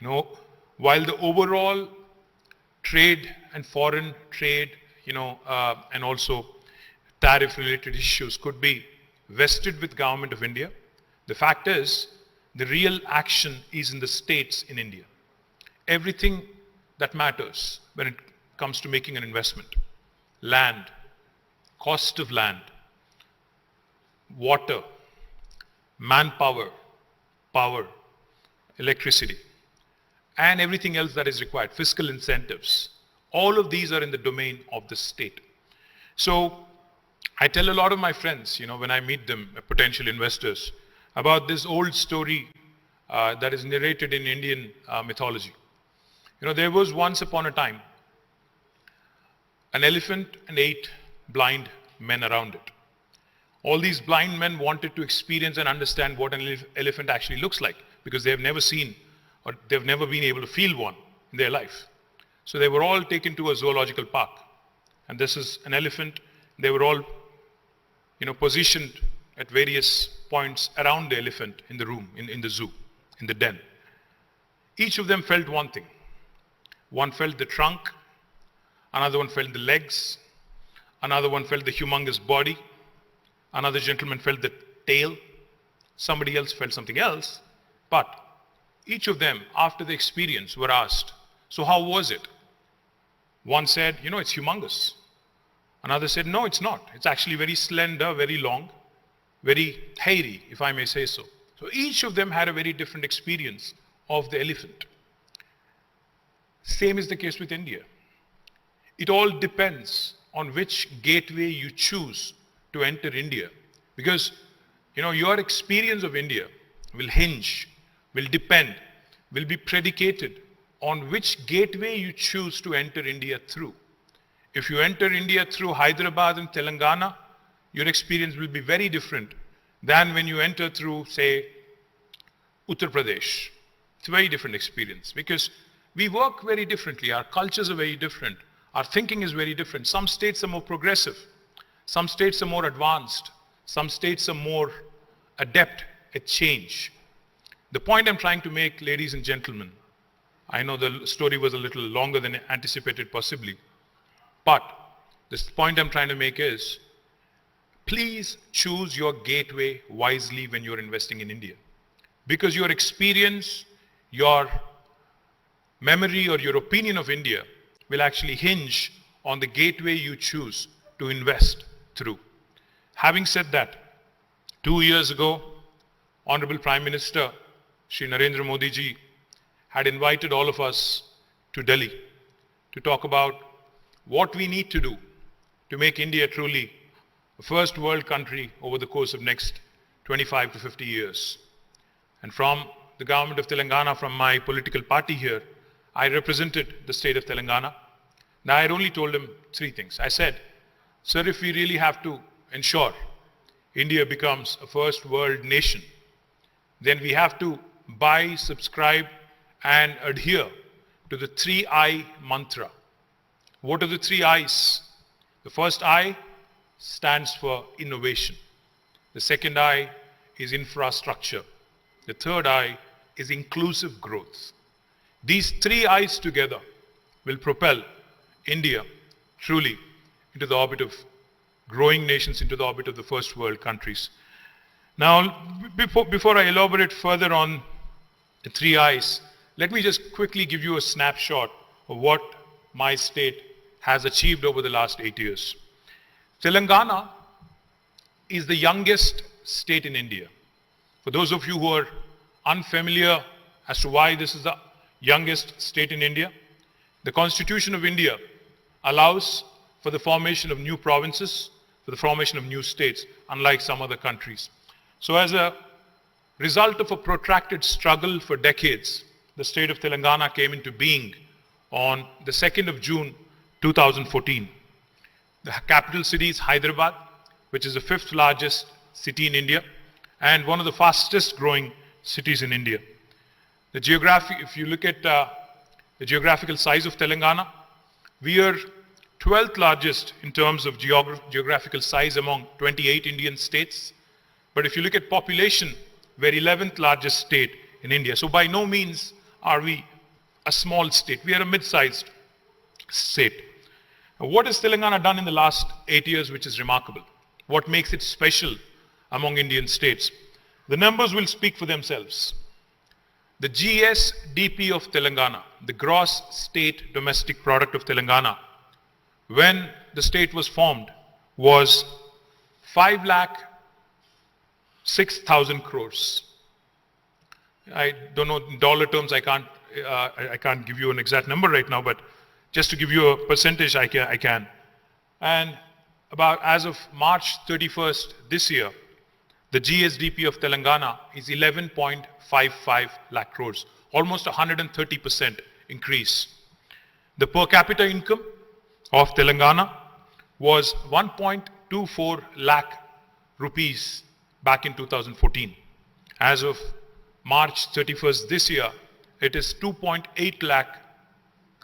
You know, while the overall trade and foreign trade, and also tariff-related issues could be vested with government of India, the fact is the real action is in the states in India. Everything that matters when it comes to making an investment, land, cost of land, water, manpower, power, electricity, and everything else that is required, fiscal incentives, all of these are in the domain of the state. So I tell a lot of my friends, when I meet them, potential investors, about this old story that is narrated in Indian mythology. There was once upon a time an elephant and 8 blind men around it. All these blind men wanted to experience and understand what an elephant actually looks like, because they have never seen or they've never been able to feel one in their life. So they were all taken to a zoological park. And this is an elephant. They were all, positioned at various points around the elephant in the room, in the zoo, in the den. Each of them felt one thing. One felt the trunk, another one felt the legs, another one felt the humongous body, another gentleman felt the tail, somebody else felt something else, but each of them, after the experience, were asked, so how was it? One said, it's humongous. Another said, no, it's not. It's actually very slender, very long, very hairy, if I may say so. So each of them had a very different experience of the elephant. Same is the case with India. It all depends on which gateway you choose to enter India. Because, your experience of India will hinge, will depend, will be predicated on which gateway you choose to enter India through. If you enter India through Hyderabad and Telangana, your experience will be very different than when you enter through, say, Uttar Pradesh. It's a very different experience because we work very differently. Our cultures are very different. Our thinking is very different. Some states are more progressive. Some states are more advanced. Some states are more adept at change. The point I'm trying to make, ladies and gentlemen, I know the story was a little longer than anticipated possibly, but this point I'm trying to make is, please choose your gateway wisely when you're investing in India. Because your experience, your memory or your opinion of India will actually hinge on the gateway you choose to invest through. Having said that, 2 years ago, Honorable Prime Minister Shri Narendra Modi ji had invited all of us to Delhi to talk about what we need to do to make India truly a first world country over the course of next 25 to 50 years. And from the government of Telangana, from my political party here, I represented the state of Telangana. Now I had only told him 3 things. I said, sir, if we really have to ensure India becomes a first world nation, then we have to buy, subscribe, and adhere to the 3I mantra. What are the 3 I's? The first I stands for innovation. The second I is infrastructure. The third I is inclusive growth. These 3 I's together will propel India truly into the orbit of growing nations, into the orbit of the first world countries. Now, before I elaborate further on the 3 I's, let me just quickly give you a snapshot of what my state has achieved over the last 8 years. Telangana is the youngest state in India. For those of you who are unfamiliar as to why this is the youngest state in India, the Constitution of India allows for the formation of new provinces, for the formation of new states, unlike some other countries. So as a result of a protracted struggle for decades, the state of Telangana came into being on the 2nd of June 2014. The capital city is Hyderabad, which is the 5th largest city in India and one of the fastest growing cities in India. If you look at the geographical size of Telangana, we are 12th largest in terms of geographical size among 28 Indian states. But if you look at population, we're 11th largest state in India. So by no means are we a small state. We are a mid-sized state. What has Telangana done in the last 8 years which is remarkable? What makes it special among Indian states? The numbers will speak for themselves. The GSDP of Telangana, the gross state domestic product of Telangana, when the state was formed, was 5,06,000 crores. I don't know in dollar terms. I can't give you an exact number right now, but just to give you a percentage, I can. And about as of March 31st this year, the GSDP of Telangana is 11.55 lakh crores, almost 130% increase. The per capita income of Telangana was 1.24 lakh rupees back in 2014. As of March 31st this year, it is 2.8 lakh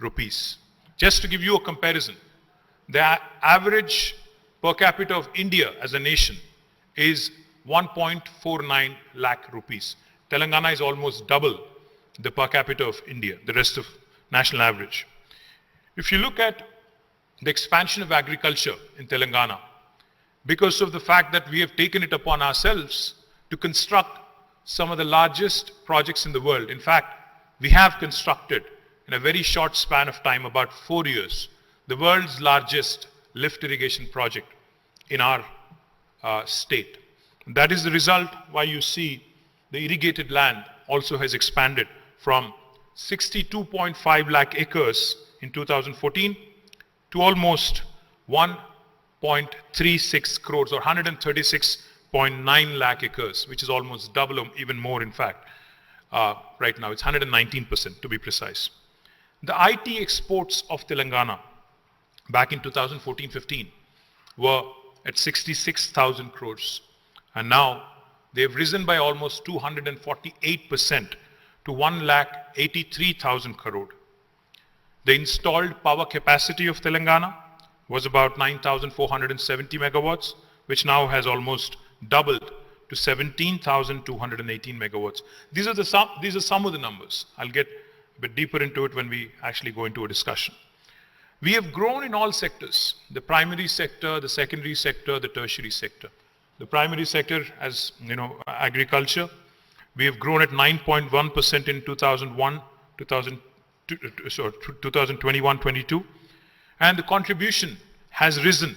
rupees. Just to give you a comparison, the average per capita of India as a nation is 1.49 lakh rupees. Telangana is almost double the per capita of India, the rest of national average. If you look at the expansion of agriculture in Telangana, because of the fact that we have taken it upon ourselves to construct some of the largest projects in the world. In fact, we have constructed in a very short span of time, about 4 years, the world's largest lift irrigation project in our state. That is the result why you see the irrigated land also has expanded from 62.5 lakh acres in 2014 to almost 1.36 crores or 136.9 lakh acres, which is almost double or even more in fact. Right now it's 119% to be precise. The IT exports of Telangana back in 2014-15 were at 66,000 crores. And now they've risen by almost 248% to 1,83,000 crore. The installed power capacity of Telangana was about 9,470 megawatts, which now has almost doubled to 17,218 megawatts. These are some of the numbers. I'll get a bit deeper into it when we actually go into a discussion. We have grown in all sectors, the primary sector, the secondary sector, the tertiary sector. The primary sector, as you know, agriculture, we have grown at 9.1% in 2021-22, and the contribution has risen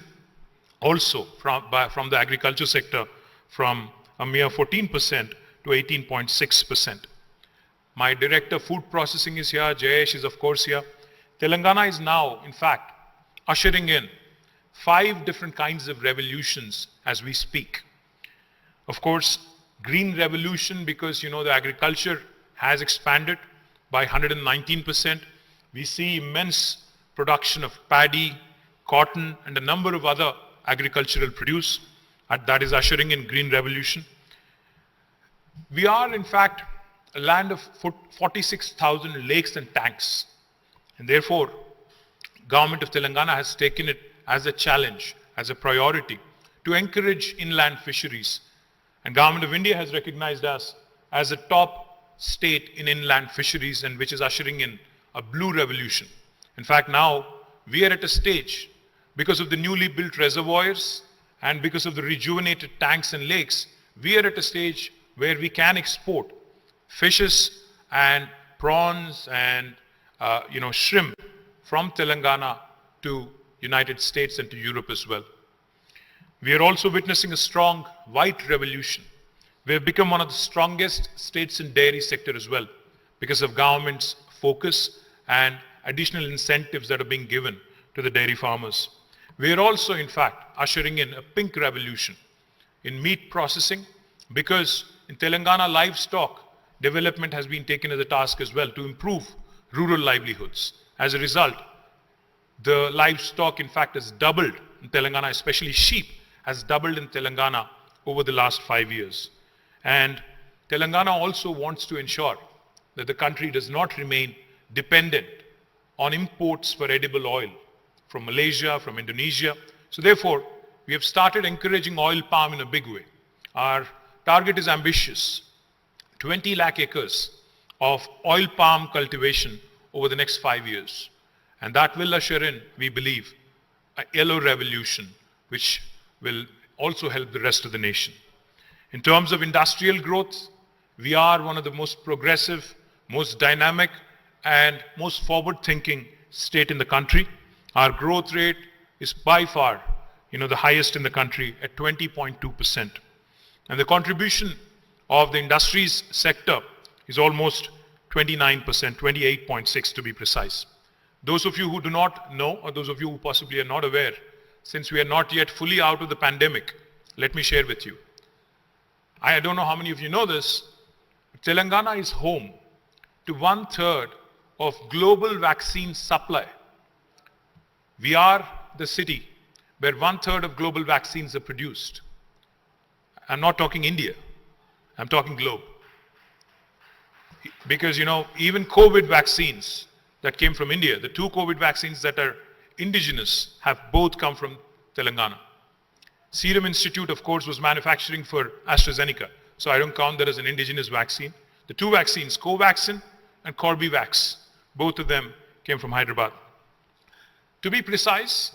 also from the agriculture sector from a mere 14% to 18.6%. My director food processing is here, Jayesh is of course here. Telangana is now, in fact, ushering in 5 different kinds of revolutions as we speak. Of course, green revolution, because you know the agriculture has expanded by 119%. We see immense production of paddy, cotton, and a number of other agricultural produce. That is ushering in green revolution. We are, in fact, a land of 46,000 lakes and tanks. And therefore, government of Telangana has taken it as a challenge, as a priority, to encourage inland fisheries. And government of India has recognized us as a top state in inland fisheries, and which is ushering in a blue revolution. In fact, now we are at a stage, because of the newly built reservoirs and because of the rejuvenated tanks and lakes, we are at a stage where we can export fishes and prawns and shrimp from Telangana to United States and to Europe as well. We are also witnessing a strong white revolution. We have become one of the strongest states in dairy sector as well because of government's focus and additional incentives that are being given to the dairy farmers. We are also, in fact, ushering in a pink revolution in meat processing, because in Telangana, livestock development has been taken as a task as well to improve rural livelihoods. As a result, the livestock, in fact, has doubled in Telangana, especially sheep has doubled in Telangana over the last 5 years. And Telangana also wants to ensure that the country does not remain dependent on imports for edible oil from Malaysia, from Indonesia. So therefore, we have started encouraging oil palm in a big way. Our target is ambitious. 20 lakh acres of oil palm cultivation over the next 5 years. And that will usher in, we believe, a yellow revolution, which will also help the rest of the nation. In terms of industrial growth, we are one of the most progressive, most dynamic, and most forward-thinking state in the country. Our growth rate is by far, the highest in the country at 20.2%. And the contribution of the industries sector is almost 29%, 28.6 to be precise. Those of you who do not know, or those of you who possibly are not aware, since we are not yet fully out of the pandemic, let me share with you. I don't know how many of you know this, but Telangana is home to 1/3 of global vaccine supply. We are the city where 1/3 of global vaccines are produced. I'm not talking India, I'm talking globe. Because, even COVID vaccines that came from India, the 2 COVID vaccines that are indigenous have both come from Telangana. Serum Institute, of course, was manufacturing for AstraZeneca, so I don't count that as an indigenous vaccine. The 2 vaccines, Covaxin and Corbevax, both of them came from Hyderabad. To be precise,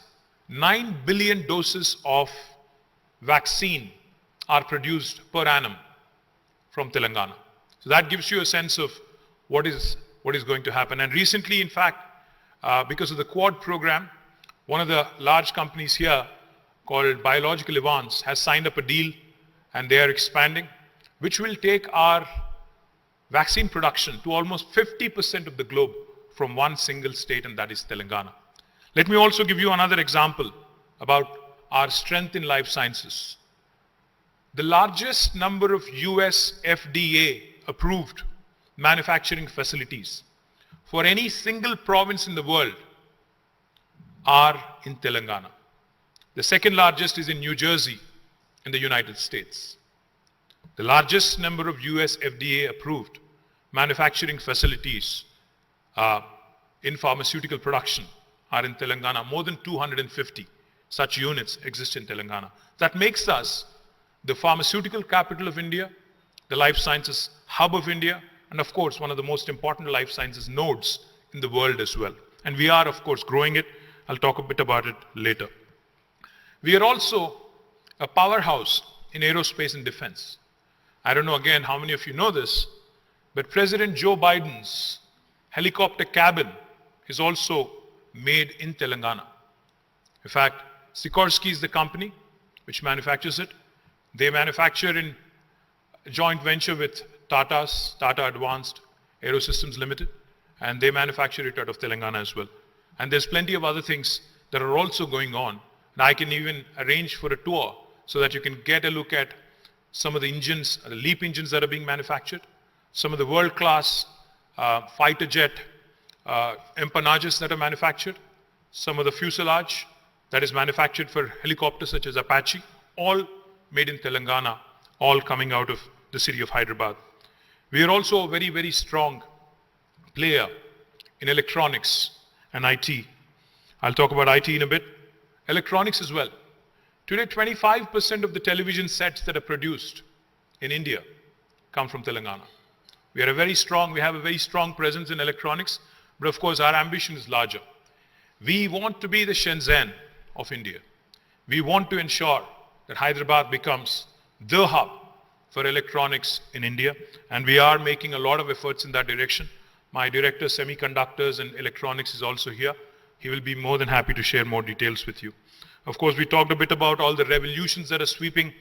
9 billion doses of vaccine are produced per annum from Telangana. So that gives you a sense of what is going to happen. And recently, in fact, because of the Quad program, one of the large companies here called Biological Evans has signed up a deal, and they are expanding, which will take our vaccine production to almost 50% of the globe from one single state, and that is Telangana. Let me also give you another example about our strength in life sciences. The largest number of US FDA approved manufacturing facilities for any single province in the world are in Telangana. The second largest is in New Jersey in the United States. The largest number of US FDA approved manufacturing facilities in pharmaceutical production are in Telangana. More than 250 such units exist in Telangana. That makes us the pharmaceutical capital of India, the life sciences hub of India, and of course one of the most important life sciences nodes in the world as well. And we are of course growing it. I'll talk a bit about it later. We are also a powerhouse in aerospace and defense. I don't know again how many of you know this, but President Joe Biden's helicopter cabin is also made in Telangana. In fact, Sikorsky is the company which manufactures it. They manufacture in a joint venture with Tata Advanced Aerosystems Limited, and they manufacture it out of Telangana as well. And there's plenty of other things that are also going on. And I can even arrange for a tour so that you can get a look at some of the engines, the LEAP engines that are being manufactured, some of the world-class fighter jet empennages that are manufactured, some of the fuselage that is manufactured for helicopters such as Apache, all made in Telangana, all coming out of the city of Hyderabad. We are also a very, very strong player in electronics and IT. I'll talk about IT in a bit. Electronics as well. Today, 25% of the television sets that are produced in India come from Telangana. We have a very strong presence in electronics, but of course our ambition is larger. We want to be the Shenzhen of India. We want to ensure that Hyderabad becomes the hub for electronics in India, and we are making a lot of efforts in that direction. My director, Semiconductors and Electronics, is also here. He will be more than happy to share more details with you. Of course, we talked a bit about all the revolutions that are sweeping,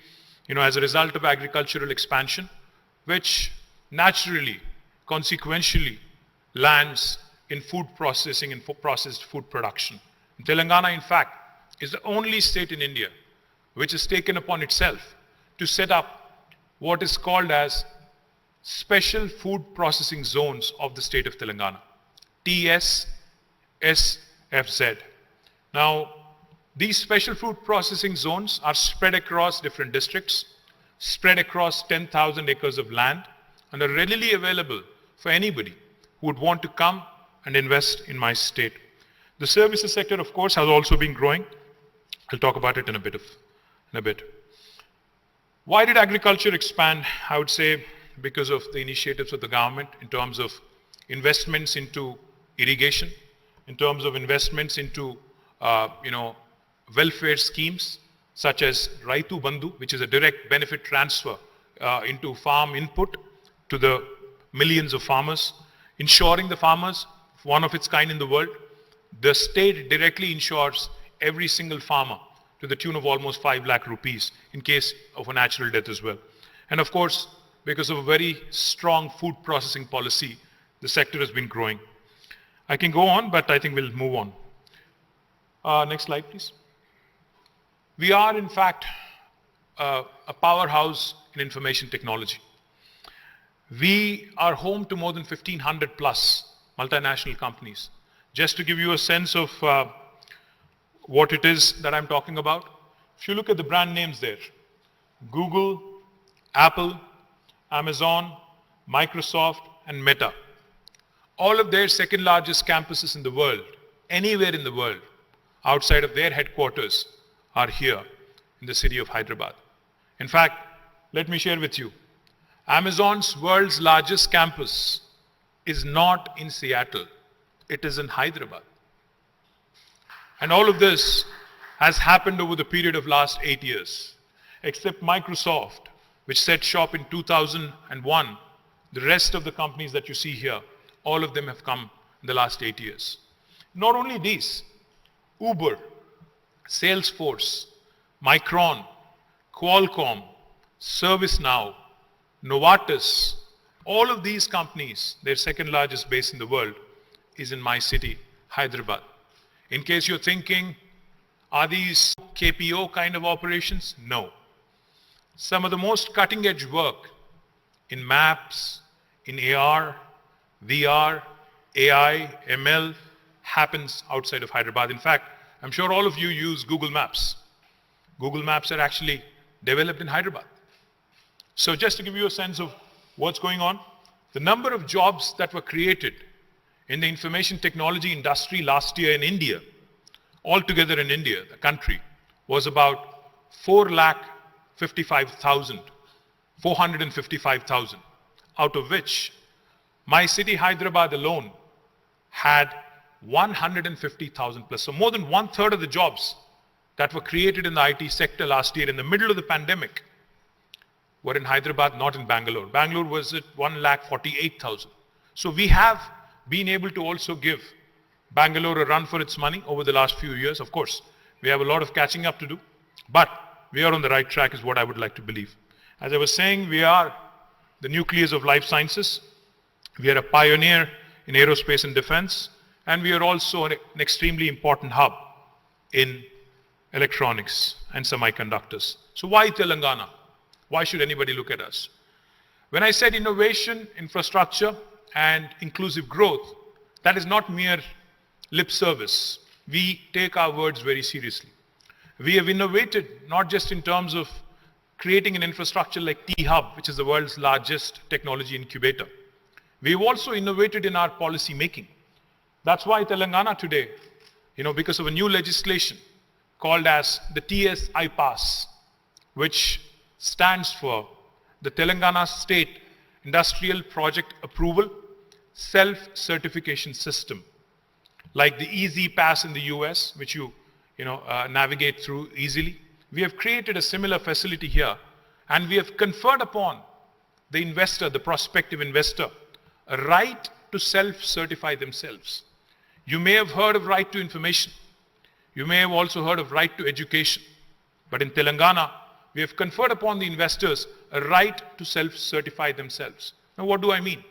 as a result of agricultural expansion, which naturally, consequentially, lands in food processing and processed food production. Telangana, in fact, is the only state in India which has taken upon itself to set up what is called as Special Food Processing Zones of the state of Telangana, TSSFZ. Now, these special food processing zones are spread across different districts, spread across 10,000 acres of land, and are readily available for anybody who would want to come and invest in my state. The services sector, of course, has also been growing. I'll talk about it in a bit. Why did agriculture expand? I would say because of the initiatives of the government in terms of investments into irrigation, in terms of investments into welfare schemes such as Raitu Bandhu, which is a direct benefit transfer into farm input to the millions of farmers, ensuring the farmers, one of its kind in the world. The state directly insures every single farmer to the tune of almost 5 lakh rupees in case of a natural death as well. And of course, because of a very strong food processing policy, the sector has been growing. I can go on, but I think we'll move on. Next slide, please. We are, in fact, a powerhouse in information technology. We are home to more than 1,500 plus multinational companies. Just to give you a sense of what it is that I'm talking about, if you look at the brand names there, Google, Apple, Amazon, Microsoft, and Meta, all of their second largest campuses in the world, anywhere in the world, outside of their headquarters, are here in the city of Hyderabad. In fact, let me share with you, Amazon's world's largest campus is not in Seattle, it is in Hyderabad. And all of this has happened over the period of last 8 years. Except Microsoft, which set shop in 2001, the rest of the companies that you see here, all of them have come in the last 8 years. Not only these, Uber, Salesforce, Micron, Qualcomm, ServiceNow, Novartis, all of these companies, their second largest base in the world is in my city, Hyderabad. In case you're thinking, are these KPO kind of operations? No. Some of the most cutting edge work in maps, in AR, VR, AI, ML happens outside of Hyderabad. In fact, I'm sure all of you use Google Maps. Google Maps are actually developed in Hyderabad. So just to give you a sense of what's going on, the number of jobs that were created in the information technology industry last year in India, altogether in India, the country, was about 455,000, out of which my city, Hyderabad alone, had 150,000 plus. So more than 1/3 of the jobs that were created in the IT sector last year in the middle of the pandemic were in Hyderabad, not in Bangalore. Bangalore was at 148,000. So we have been able to also give Bangalore a run for its money over the last few years. Of course, we have a lot of catching up to do, but we are on the right track is what I would like to believe. As I was saying, we are the nucleus of life sciences. We are a pioneer in aerospace and defense, and we are also an extremely important hub in electronics and semiconductors. So why Telangana? Why should anybody look at us? When I said innovation, infrastructure, and inclusive growth, that is not mere lip service. We take our words very seriously. We have innovated not just in terms of creating an infrastructure like T-Hub, which is the world's largest technology incubator. We've also innovated in our policy making. That's why Telangana today, because of a new legislation called as the TS IPAS, which stands for the Telangana State Industrial Project Approval Self-Certification System. Like the Easy Pass in the US, which you navigate through easily. We have created a similar facility here, and we have conferred upon the investor, the prospective investor, a right to self-certify themselves. You may have heard of right to information. You may have also heard of right to education. But in Telangana, we have conferred upon the investors a right to self-certify themselves. Now, what do I mean?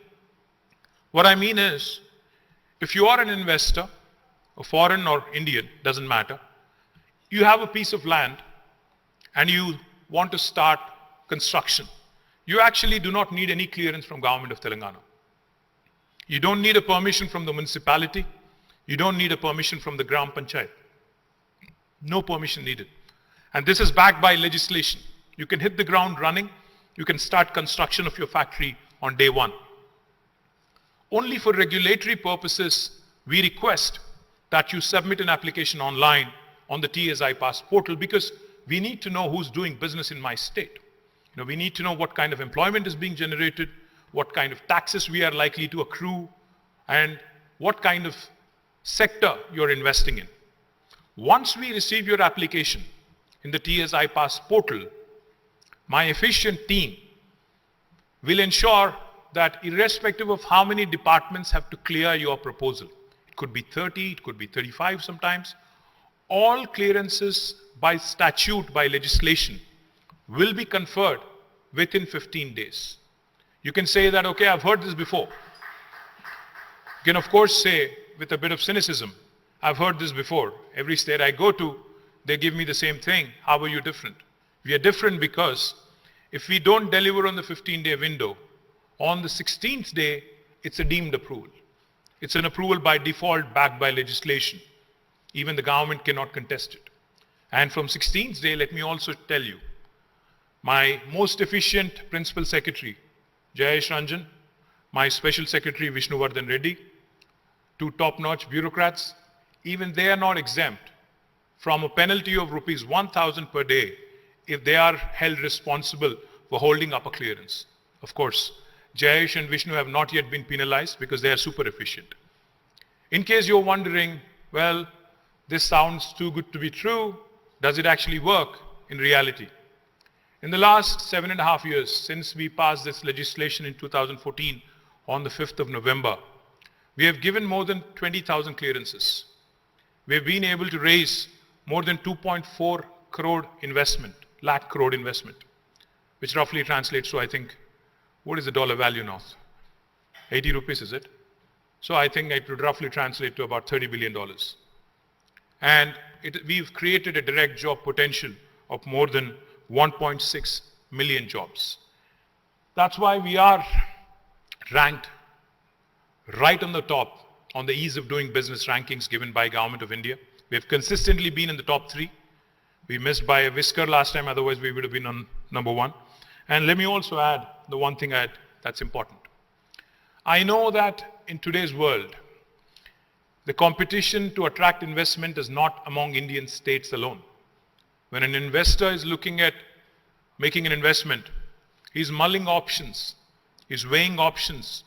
What I mean is, if you are an investor, a foreign or Indian, doesn't matter, you have a piece of land and you want to start construction. You actually do not need any clearance from government of Telangana. You don't need a permission from the municipality. You don't need a permission from the Gram Panchayat. No permission needed. And this is backed by legislation. You can hit the ground running. You can start construction of your factory on day one. Only for regulatory purposes, we request that you submit an application online on the TSI Pass portal, because we need to know who's doing business in my state. We need to know what kind of employment is being generated, what kind of taxes we are likely to accrue, and what kind of sector you're investing in. Once we receive your application in the TSI Pass portal, my efficient team will ensure that irrespective of how many departments have to clear your proposal, it could be 30, it could be 35 sometimes, all clearances by statute, by legislation, will be conferred within 15 days. You can say that, okay, I've heard this before. You can of course say with a bit of cynicism, I've heard this before. Every state I go to, they give me the same thing. How are you different? We are different because if we don't deliver on the 15-day window, on the 16th day, it's a deemed approval. It's an approval by default backed by legislation. Even the government cannot contest it. And from 16th day, let me also tell you, my most efficient principal secretary, Jayesh Ranjan, my special secretary, Vishnuvardhan Reddy, two top-notch bureaucrats, even they are not exempt from a penalty of rupees 1,000 per day if they are held responsible for holding up a clearance. Of course, Jayesh and Vishnu have not yet been penalized because they are super efficient. In case you're wondering, well, this sounds too good to be true, does it actually work in reality? In the last 7.5 years, since we passed this legislation in 2014 on the 5th of November, we have given more than 20,000 clearances. We have been able to raise more than 2.4 crore investment, lakh crore investment, which roughly translates to, I think, what is the dollar value now? 80 rupees, is it? So I think it would roughly translate to about $30 billion. And we've created a direct job potential of more than 1.6 million jobs. That's why we are ranked right on the top on the ease of doing business rankings given by Government of India. We have consistently been in the top 3. We missed by a whisker last time, otherwise we would have been on number 1. And let me also add the one thing that's important. I know that in today's world, the competition to attract investment is not among Indian states alone. When an investor is looking at making an investment, he's mulling options, he's weighing options,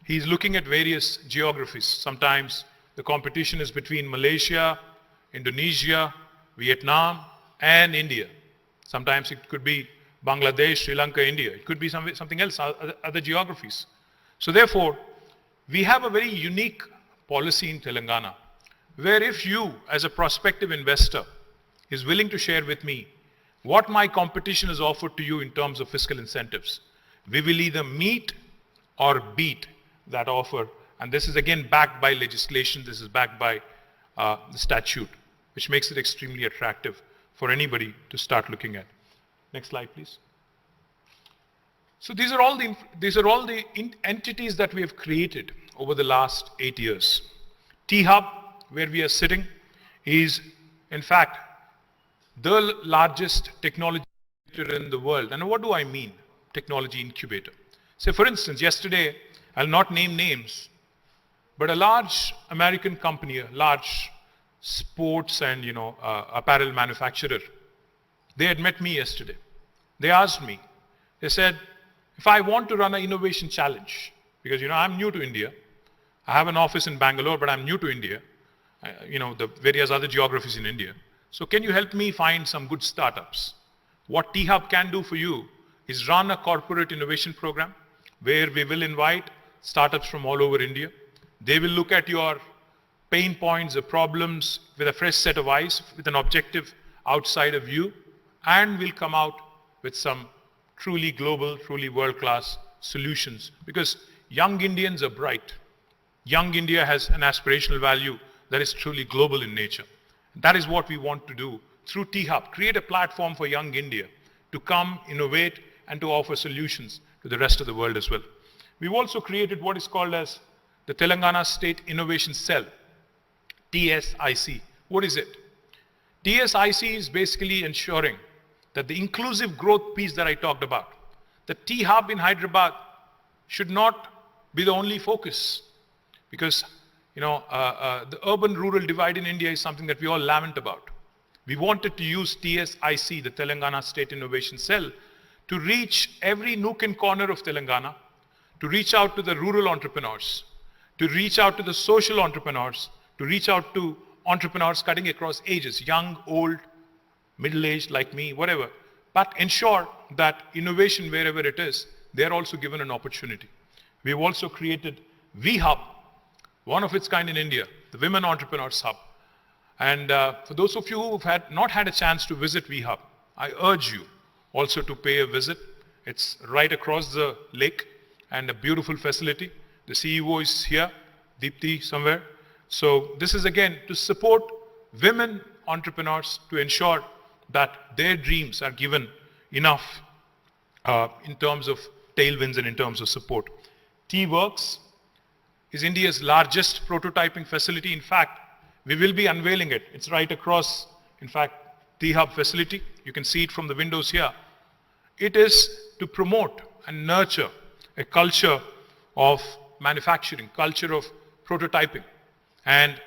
he's looking at various geographies. Sometimes the competition is between Malaysia, Indonesia, Vietnam, and India. Sometimes it could be Bangladesh, Sri Lanka, India. It could be something else, other geographies. So therefore, we have a very unique policy in Telangana, where if you, as a prospective investor, is willing to share with me what my competition has offered to you in terms of fiscal incentives, we will either meet or beat that offer. And this is again backed by legislation, this is backed by the statute, which makes it extremely attractive for anybody to start looking at. Next slide, please. So these are all the entities that we have created over the last 8 years. T-Hub, where we are sitting, is in fact the largest technology incubator in the world. And what do I mean, technology incubator? Say for instance, yesterday, I'll not name names, but a large American company, a large sports and apparel manufacturer, they had met me yesterday. They asked me, they said, if I want to run an innovation challenge, because I'm new to India, I have an office in Bangalore, but I'm new to India, the various other geographies in India. So can you help me find some good startups? What T-Hub can do for you is run a corporate innovation program where we will invite startups from all over India. They will look at your pain points, the problems with a fresh set of eyes, with an objective outside of you, and will come out with some truly global, truly world-class solutions. Because young Indians are bright. Young India has an aspirational value that is truly global in nature. That is what we want to do through T-Hub, create a platform for young India to come, innovate, and to offer solutions to the rest of the world as well. We've also created what is called as the Telangana State Innovation Cell, TSIC. What is it? TSIC is basically ensuring that the inclusive growth piece that I talked about, the T-Hub in Hyderabad should not be the only focus, because the urban-rural divide in India is something that we all lament about. We wanted to use TSIC, the Telangana State Innovation Cell, to reach every nook and corner of Telangana, to reach out to the rural entrepreneurs, to reach out to the social entrepreneurs, to reach out to entrepreneurs cutting across ages, young, old, middle-aged like me, whatever, but ensure that innovation wherever it is, they are also given an opportunity. We've also created V-Hub, one of its kind in India, the Women Entrepreneurs Hub. And for those of you who have not had a chance to visit V-Hub, I urge you also to pay a visit. It's right across the lake and a beautiful facility. The CEO is here, Deepthi somewhere. So this is again to support women entrepreneurs to ensure that their dreams are given enough in terms of tailwinds and in terms of support. T-Works is India's largest prototyping facility. In fact, we will be unveiling it. It's right across, in fact, T-Hub facility. You can see it from the windows here. It is to promote and nurture a culture of manufacturing, culture of prototyping. And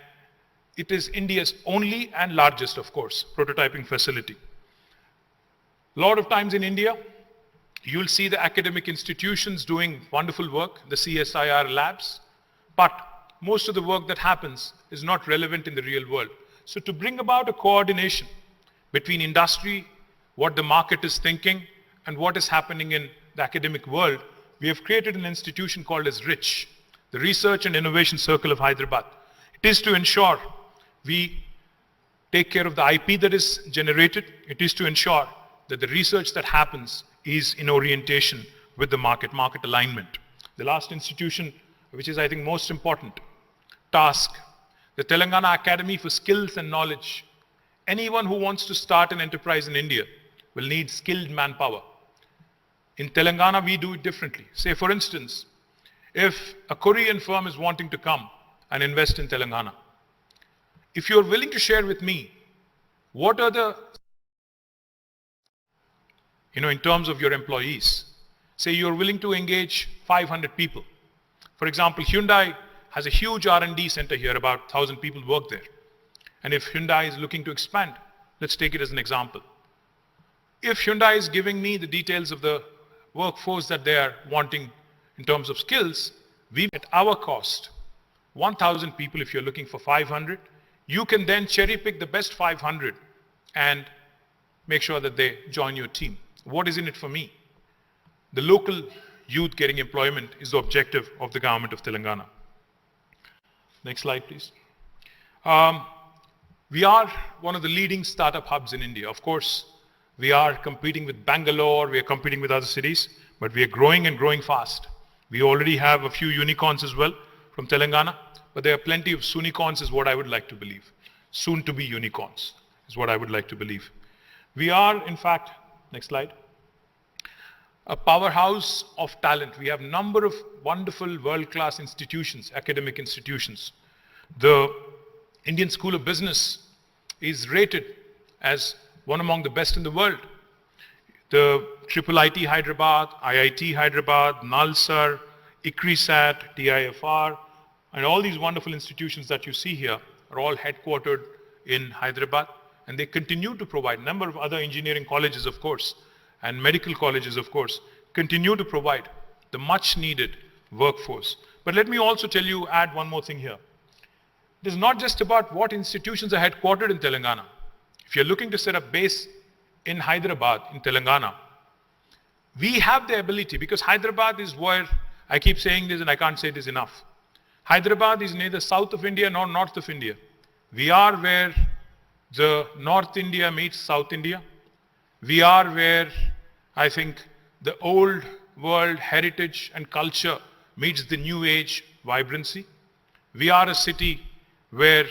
it is India's only and largest, of course, prototyping facility. A lot of times in India, you'll see the academic institutions doing wonderful work, the CSIR labs, but most of the work that happens is not relevant in the real world. So to bring about a coordination between industry, what the market is thinking, and what is happening in the academic world, we have created an institution called as RICH, the Research and Innovation Circle of Hyderabad. It is to ensure we take care of the IP that is generated. It is to ensure that the research that happens is in orientation with the market alignment. The last institution, which is I think most important, task, the Telangana Academy for Skills and Knowledge. Anyone who wants to start an enterprise in India will need skilled manpower. In Telangana, we do it differently. Say, for instance, if a Korean firm is wanting to come and invest in Telangana, if you're willing to share with me, what are the, in terms of your employees, say you're willing to engage 500 people. For example, Hyundai has a huge R&D center here, about 1,000 people work there. And if Hyundai is looking to expand, let's take it as an example. If Hyundai is giving me the details of the workforce that they are wanting in terms of skills, we at our cost, 1,000 people if you're looking for 500, you can then cherry pick the best 500 and make sure that they join your team. What is in it for me? The local youth getting employment is the objective of the government of Telangana. Next slide, please. We are one of the leading startup hubs in India. Of course, we are competing with Bangalore, we are competing with other cities, but we are growing and growing fast. We already have a few unicorns as well from Telangana, but there are plenty of soonicorns is what I would like to believe. Soon to be unicorns is what I would like to believe. We are, in fact, next slide, a powerhouse of talent. We have a number of wonderful world-class institutions, academic institutions. The Indian School of Business is rated as one among the best in the world. The IIIT Hyderabad, IIT Hyderabad, NALSAR, ICRISAT, TIFR, and all these wonderful institutions that you see here are all headquartered in Hyderabad, and they continue to provide. A number of other engineering colleges, of course, and medical colleges, of course, continue to provide the much needed workforce. But let me also tell you, add one more thing here. It is not just about what institutions are headquartered in Telangana. If you're looking to set up base in Hyderabad, in Telangana, we have the ability, because Hyderabad is where, I keep saying this and I can't say this enough. Hyderabad is neither south of India nor north of India. We are where the North India meets South India. We are where I think the old world heritage and culture meets the new age vibrancy. We are a city where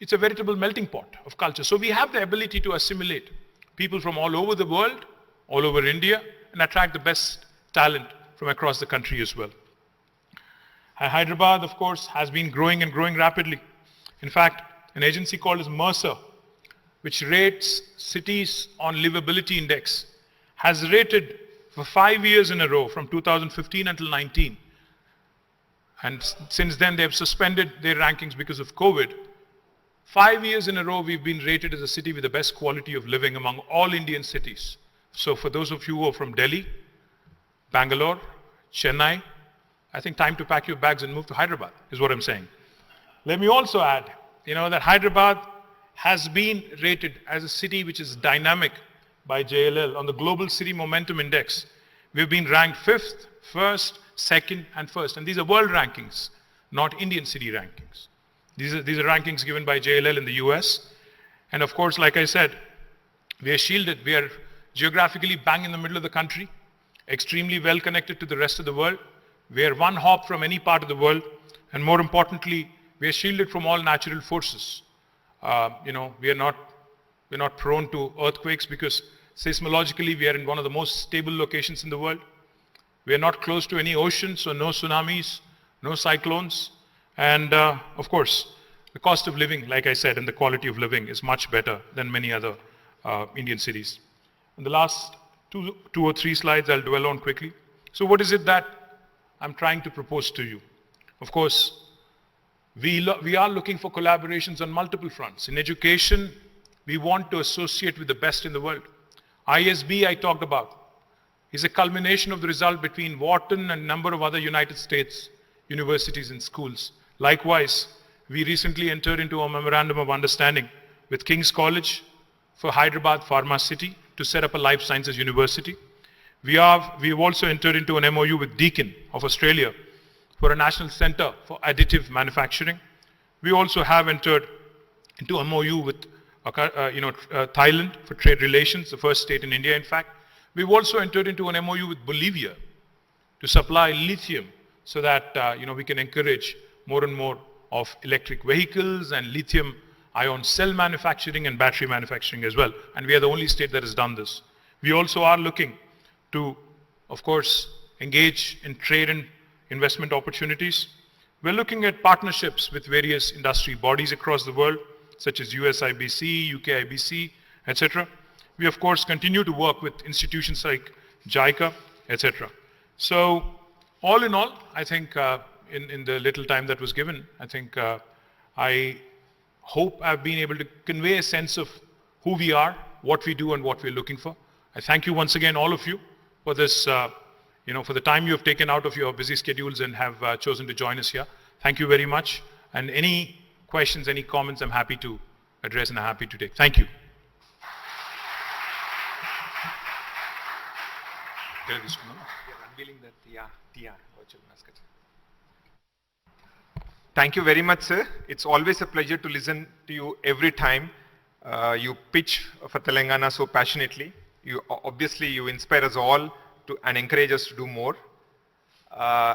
it's a veritable melting pot of culture. So we have the ability to assimilate people from all over the world, all over India, and attract the best talent from across the country as well. Hyderabad, of course, has been growing and growing rapidly. In fact, an agency called as Mercer, which rates cities on livability index, has rated for 5 years in a row from 2015 until 19. And since then, they have suspended their rankings because of COVID. 5 years in a row, we've been rated as a city with the best quality of living among all Indian cities. So for those of you who are from Delhi, Bangalore, Chennai, I think time to pack your bags and move to Hyderabad is what I'm saying. Let me also add, that Hyderabad has been rated as a city which is dynamic by JLL on the Global City Momentum Index. We've been ranked 5th, 1st, 2nd, and 1st. And these are world rankings, not Indian city rankings. These are rankings given by JLL in the US. And of course, like I said, we are shielded. We are geographically bang in the middle of the country, extremely well connected to the rest of the world. We are one hop from any part of the world. And more importantly, we are shielded from all natural forces. We're not prone to earthquakes because seismologically we are in one of the most stable locations in the world. We are not close to any ocean, so no tsunamis, no cyclones. And of course, the cost of living, like I said, and the quality of living is much better than many other Indian cities. In the last two or three slides, I'll dwell on quickly. So what is it that I'm trying to propose to you? Of course, we are looking for collaborations on multiple fronts. In education, we want to associate with the best in the world. ISB, I talked about, is a culmination of the result between Wharton and a number of other United States universities and schools. Likewise, we recently entered into a memorandum of understanding with King's College for Hyderabad Pharma City to set up a life sciences university. We have also entered into an MOU with Deakin of Australia for a national center for additive manufacturing. We also have entered into a MOU with Thailand for trade relations, the first state in India, in fact. We've also entered into an MOU with Bolivia to supply lithium so that we can encourage more and more of electric vehicles and lithium-ion cell manufacturing and battery manufacturing as well. And we are the only state that has done this. We also are looking to, of course, engage in trade and investment opportunities. We're looking at partnerships with various industry bodies across the world, such as USIBC, UKIBC, etc. We, of course, continue to work with institutions like JICA, etc. So, all in all, I think in the little time that was given, I think I hope I've been able to convey a sense of who we are, what we do, and what we're looking for. I thank you once again, all of you, for this, for the time you have taken out of your busy schedules and have chosen to join us here. Thank you very much. And any questions, any comments, I'm happy to address and I'm happy to take. Thank you. Thank you very much, sir. It's always a pleasure to listen to you every time you pitch for Telangana so passionately. Obviously, you inspire us all and encourage us to do more.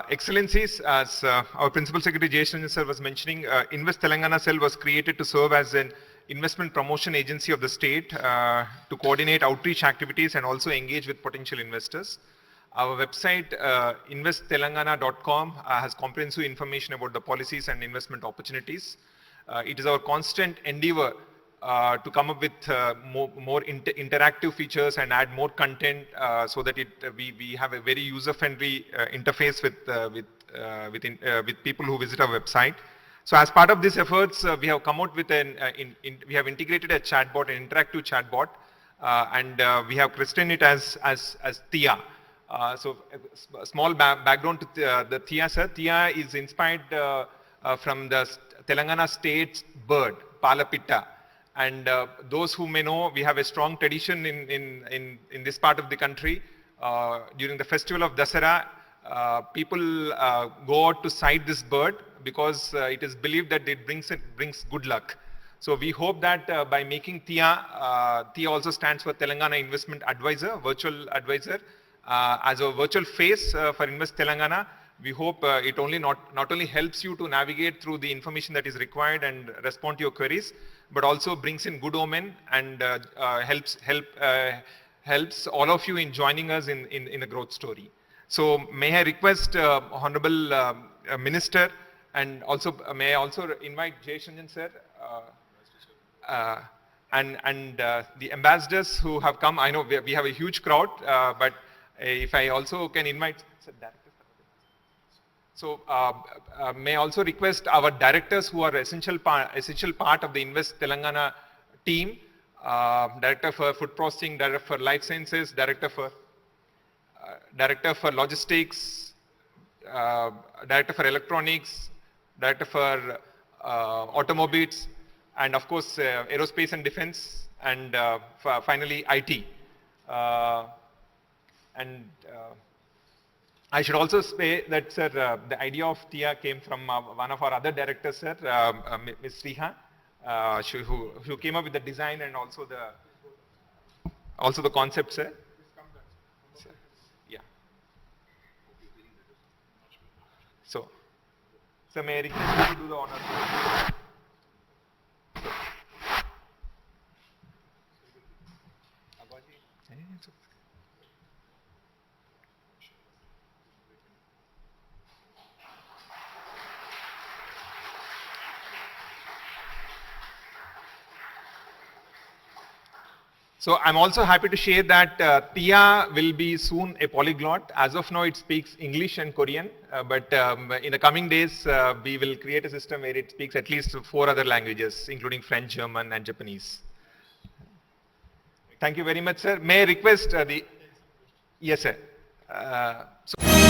Excellencies, as our Principal Secretary Jason sir was mentioning, Invest Telangana Cell was created to serve as an investment promotion agency of the state to coordinate outreach activities and also engage with potential investors. Our website, investtelangana.com, has comprehensive information about the policies and investment opportunities. It is our constant endeavor to come up with more interactive features and add more content so that we have a very user-friendly interface with people who visit our website. So as part of these efforts, we have come out with we have integrated a chatbot, an interactive chatbot, and we have christened it as TIA. So a small background to the TIA, sir. TIA is inspired from the Telangana state's bird, Palapitta. And those who may know, we have a strong tradition in this part of the country. During the festival of Dasara, people go out to sight this bird because it is believed that it brings good luck. So we hope that by making TIA, TIA also stands for Telangana Investment Advisor, virtual advisor. As a virtual face for Invest Telangana, we hope it not only helps you to navigate through the information that is required and respond to your queries, but also brings in good omen and helps all of you in joining us in the growth story. So may I request Honorable Minister, and also may I also invite Jay Shanjan sir and the ambassadors who have come. I know we have a huge crowd, but if I also can invite sir, directors. So may I also request our directors who are essential part of the Invest Telangana team Director for Food Processing, Director for Life Sciences, Director for Logistics, Director for Electronics, Director for Automobiles, and of course Aerospace and Defense, and finally IT. I should also say that, sir, the idea of TIA came from one of our other directors, sir, Ms. Sriha, who came up with the design and also the concept, sir. Yeah. So, sir, may I request you to do the honor? So I'm also happy to share that Tia will be soon a polyglot. As of now, it speaks English and Korean, but in the coming days, we will create a system where it speaks at least 4 other languages, including French, German, and Japanese. Thank you very much, sir. May I request Yes, sir. So